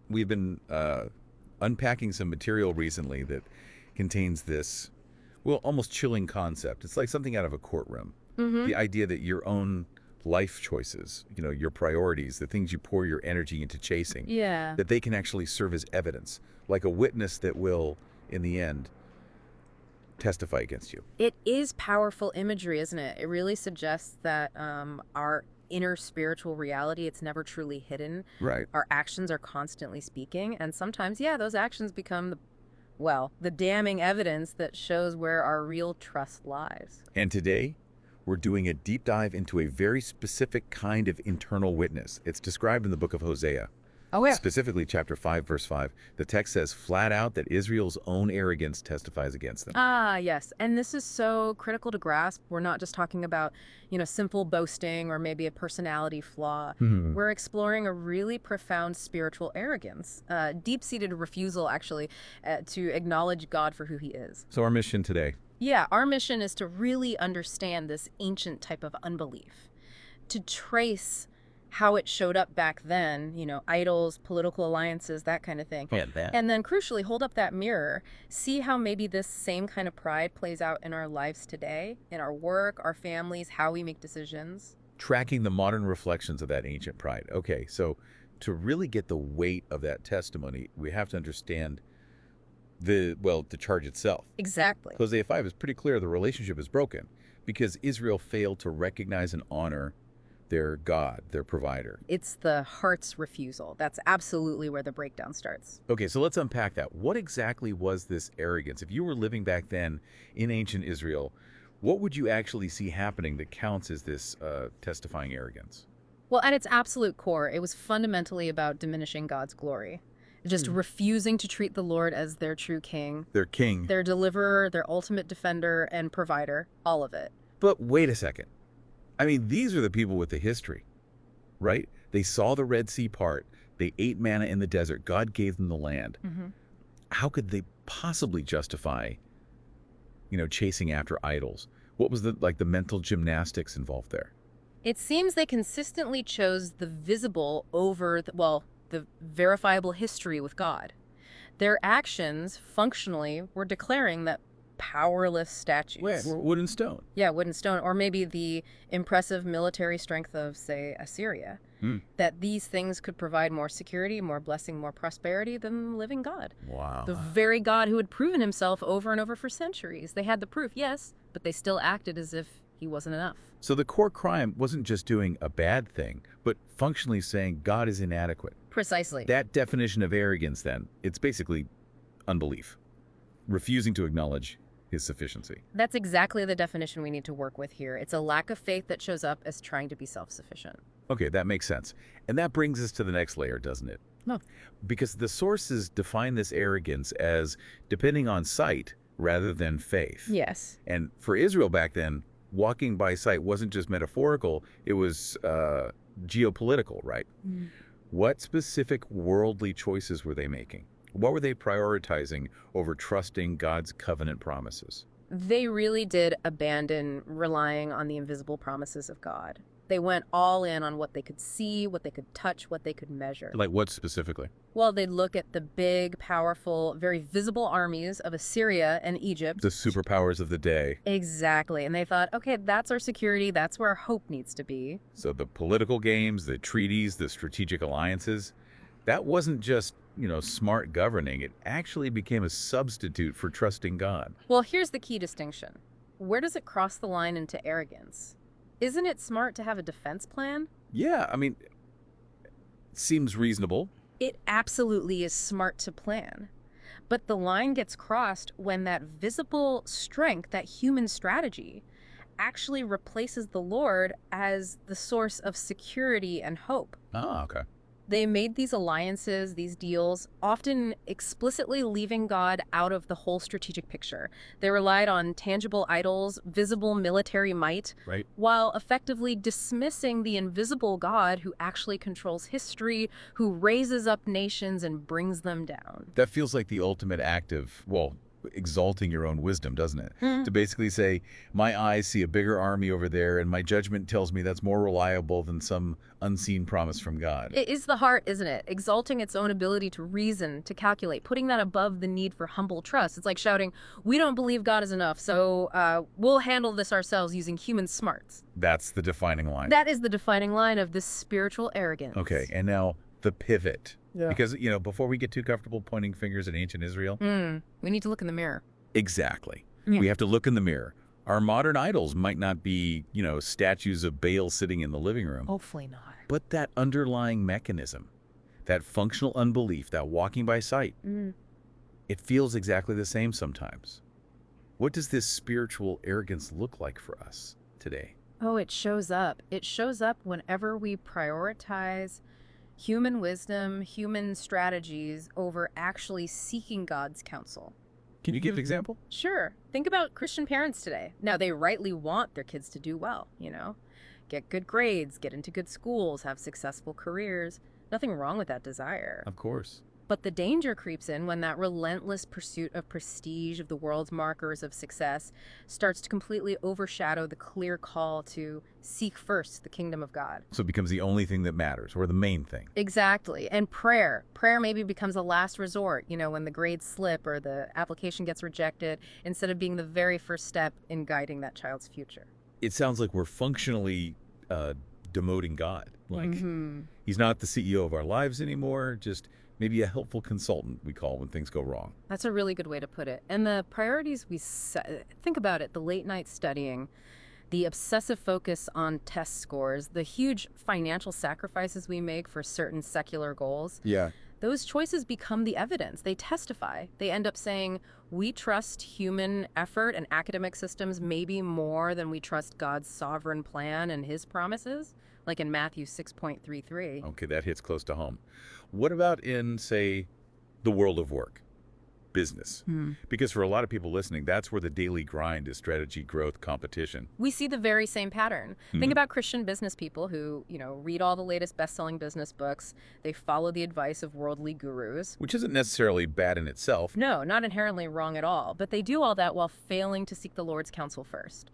we've been unpacking some material recently that contains this, well, almost chilling concept. It's like something out of a courtroom. The idea that your own life choices, your priorities, the things you pour your energy into chasing, Yeah. that they can actually serve as evidence, like a witness that will, in the end, testify against you. It is powerful imagery, isn't it? It really suggests that our inner spiritual reality, it's never truly hidden. Right. Our actions are constantly speaking, and sometimes, yeah, those actions become the damning evidence that shows where our real trust lies. And today, we're doing a deep dive into a very specific kind of internal witness. It's described in the book of Hosea. Oh, yeah. Specifically, chapter 5, verse 5. The text says flat out that Israel's own arrogance testifies against them. Ah, yes. And this is so critical to grasp. We're not just talking about, simple boasting or maybe a personality flaw. We're exploring a really profound spiritual arrogance, deep-seated refusal, actually, to acknowledge God for who he is. So our mission today. Yeah, our mission is to really understand this ancient type of unbelief, to trace how it showed up back then, idols, political alliances, that kind of thing. And that. And then crucially, hold up that mirror, see how maybe this same kind of pride plays out in our lives today, in our work, our families, how we make decisions. Tracking the modern reflections of that ancient pride. Okay, so to really get the weight of that testimony, we have to understand the charge itself. Exactly. Hosea 5 is pretty clear the relationship is broken because Israel failed to recognize and honor their God, their provider. It's the heart's refusal. That's absolutely where the breakdown starts. Okay, so let's unpack that. What exactly was this arrogance? If you were living back then in ancient Israel, what would you actually see happening that counts as this testifying arrogance? Well, at its absolute core, it was fundamentally about diminishing God's glory. Just refusing to treat the Lord as their true king, Their king. their deliverer, their ultimate defender and provider, all of it. But wait a second. I mean, these are the people with the history, right? They saw the Red Sea part. They ate manna in the desert. God gave them the land. How could they possibly justify, chasing after idols? What was the mental gymnastics involved there? It seems they consistently chose the visible over, the verifiable history with God. Their actions, functionally, were declaring that powerless statues. Wood and stone. Yeah, wood and stone. Or maybe the impressive military strength of, say, Assyria. That these things could provide more security, more blessing, more prosperity than the living God. Wow. The very God who had proven himself over and over for centuries. They had the proof, yes, but they still acted as if he wasn't enough. So the core crime wasn't just doing a bad thing, but functionally saying God is inadequate. Precisely. That definition of arrogance, then, it's basically unbelief, refusing to acknowledge his sufficiency. That's exactly the definition we need to work with here. It's a lack of faith that shows up as trying to be self-sufficient. Okay, that makes sense. And that brings us to the next layer, doesn't it? No. Because the sources define this arrogance as depending on sight rather than faith. Yes. And for Israel back then, walking by sight wasn't just metaphorical, it was geopolitical, right? What specific worldly choices were they making? What were they prioritizing over trusting God's covenant promises? They really did abandon relying on the invisible promises of God. They went all in on what they could see, what they could touch, what they could measure. Like what specifically? Well, they'd look at the big, powerful, very visible armies of Assyria and Egypt. The superpowers of the day. Exactly. And they thought, okay, that's our security. That's where our hope needs to be. So the political games, the treaties, the strategic alliances, that wasn't just, smart governing. It actually became a substitute for trusting God. Well, here's the key distinction. Where does it cross the line into arrogance? Isn't it smart to have a defense plan? Yeah, I mean, it seems reasonable. It absolutely is smart to plan. But the line gets crossed when that visible strength, that human strategy, actually replaces the Lord as the source of security and hope. Ah, okay. They made these alliances, these deals, often explicitly leaving God out of the whole strategic picture. They relied on tangible idols, visible military might, Right. while effectively dismissing the invisible God who actually controls history, who raises up nations and brings them down. That feels like the ultimate act of, exalting your own wisdom, doesn't it? Hmm. To basically say, my eyes see a bigger army over there, and my judgment tells me that's more reliable than some unseen promise from God. It is the heart, isn't it? Exalting its own ability to reason, to calculate, putting that above the need for humble trust. It's like shouting, we don't believe God is enough, so we'll handle this ourselves using human smarts. That's the defining line. That is the defining line of this spiritual arrogance. Okay, and now the pivot. Yeah. Because, before we get too comfortable pointing fingers at ancient Israel. We need to look in the mirror. Exactly. Yeah. We have to look in the mirror. Our modern idols might not be, statues of Baal sitting in the living room. Hopefully not. But that underlying mechanism, that functional unbelief, that walking by sight, it feels exactly the same sometimes. What does this spiritual arrogance look like for us today? Oh, it shows up. It shows up whenever we prioritize human wisdom, human strategies over actually seeking God's counsel. Can you give an example? Sure. Think about Christian parents today. Now, they rightly want their kids to do well, get good grades, get into good schools, have successful careers. Nothing wrong with that desire. Of course. But the danger creeps in when that relentless pursuit of prestige, of the world's markers of success, starts to completely overshadow the clear call to seek first the kingdom of God. So it becomes the only thing that matters, or the main thing. Exactly. And prayer. Prayer maybe becomes a last resort, when the grades slip or the application gets rejected, instead of being the very first step in guiding that child's future. It sounds like we're functionally demoting God. Like, he's not the CEO of our lives anymore, just maybe a helpful consultant we call when things go wrong. That's a really good way to put it. And the priorities we set, think about it, the late night studying, the obsessive focus on test scores, the huge financial sacrifices we make for certain secular goals. Yeah. Those choices become the evidence. They testify. They end up saying, we trust human effort and academic systems maybe more than we trust God's sovereign plan and his promises, like in Matthew 6.33. Okay, that hits close to home. What about in, say, the world of work, business? Because for a lot of people listening, that's where the daily grind is: strategy, growth, competition. We see the very same pattern. Think about Christian business people who, read all the latest best-selling business books. They follow the advice of worldly gurus. Which isn't necessarily bad in itself. No, not inherently wrong at all. But they do all that while failing to seek the Lord's counsel first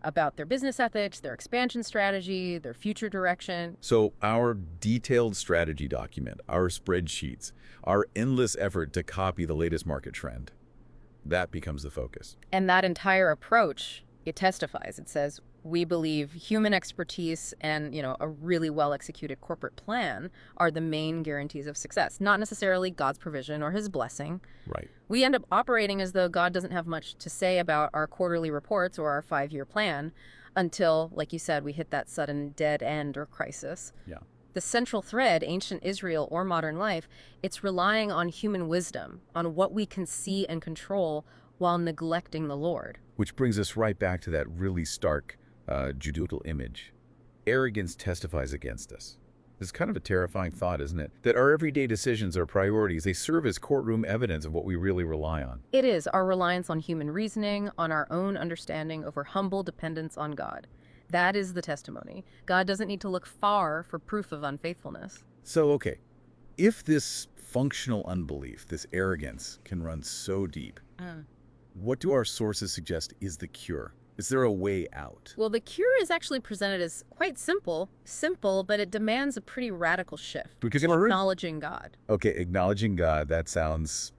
about their business ethics, their expansion strategy, their future direction. So our detailed strategy document, our spreadsheets, our endless effort to copy the latest market trend, that becomes the focus. And that entire approach, it testifies. It says, we believe human expertise and, a really well-executed corporate plan are the main guarantees of success, not necessarily God's provision or his blessing. Right. We end up operating as though God doesn't have much to say about our quarterly reports or our 5-year plan until, like you said, we hit that sudden dead end or crisis. Yeah. The central thread, ancient Israel or modern life, it's relying on human wisdom, on what we can see and control while neglecting the Lord. Which brings us right back to that really stark judicial image. Arrogance testifies against us. It's kind of a terrifying thought, isn't it? That our everyday decisions, our priorities, they serve as courtroom evidence of what we really rely on. It is our reliance on human reasoning, on our own understanding over humble dependence on God. That is the testimony. God doesn't need to look far for proof of unfaithfulness. So, okay, if this functional unbelief, this arrogance, can run so deep, what do our sources suggest is the cure? Is there a way out? Well, the cure is actually presented as quite simple, but it demands a pretty radical shift. Because acknowledging God. Okay, acknowledging God, that sounds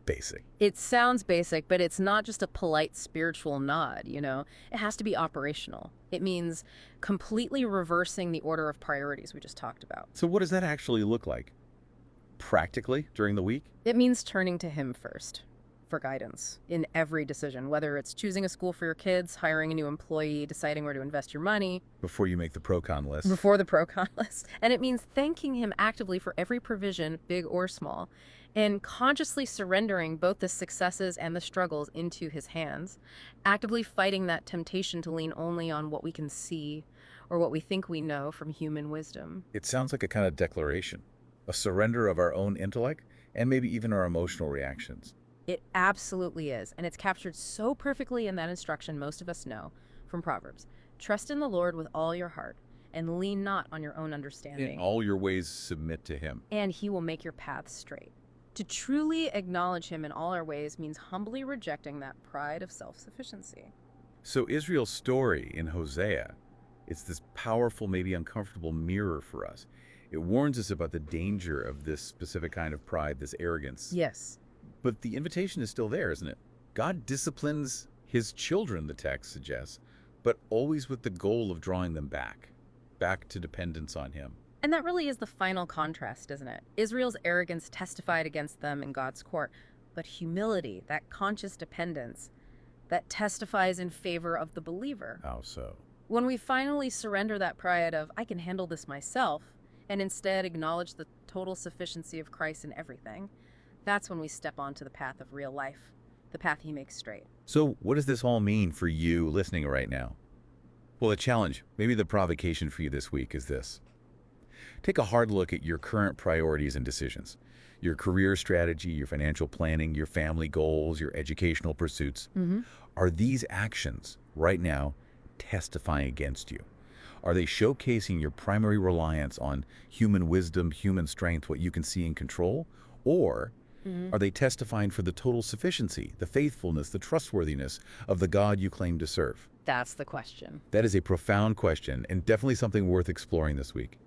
basic. It sounds basic, but it's not just a polite spiritual nod, It has to be operational. It means completely reversing the order of priorities we just talked about. So what does that actually look like? Practically, during the week? It means turning to him first for guidance in every decision, whether it's choosing a school for your kids, hiring a new employee, deciding where to invest your money. Before you make the pro-con list. Before the pro-con list. And it means thanking him actively for every provision, big or small, and consciously surrendering both the successes and the struggles into his hands, actively fighting that temptation to lean only on what we can see or what we think we know from human wisdom. It sounds like a kind of declaration, a surrender of our own intellect and maybe even our emotional reactions. It absolutely is, and it's captured so perfectly in that instruction most of us know from Proverbs. Trust in the Lord with all your heart, and lean not on your own understanding. In all your ways submit to him. And he will make your paths straight. To truly acknowledge him in all our ways means humbly rejecting that pride of self-sufficiency. So Israel's story in Hosea, it's this powerful, maybe uncomfortable mirror for us. It warns us about the danger of this specific kind of pride, this arrogance. Yes. But the invitation is still there, isn't it? God disciplines his children, the text suggests, but always with the goal of drawing them back to dependence on him. And that really is the final contrast, isn't it? Israel's arrogance testified against them in God's court, but humility, that conscious dependence, that testifies in favor of the believer. How so? When we finally surrender that pride of, I can handle this myself, and instead acknowledge the total sufficiency of Christ in everything, that's when we step onto the path of real life, the path he makes straight. So what does this all mean for you listening right now? Well, the challenge, maybe the provocation for you this week is this. Take a hard look at your current priorities and decisions. Your career strategy, your financial planning, your family goals, your educational pursuits. Are these actions right now testifying against you? Are they showcasing your primary reliance on human wisdom, human strength, what you can see and control? Or are they testifying for the total sufficiency, the faithfulness, the trustworthiness of the God you claim to serve? That's the question. That is a profound question and definitely something worth exploring this week.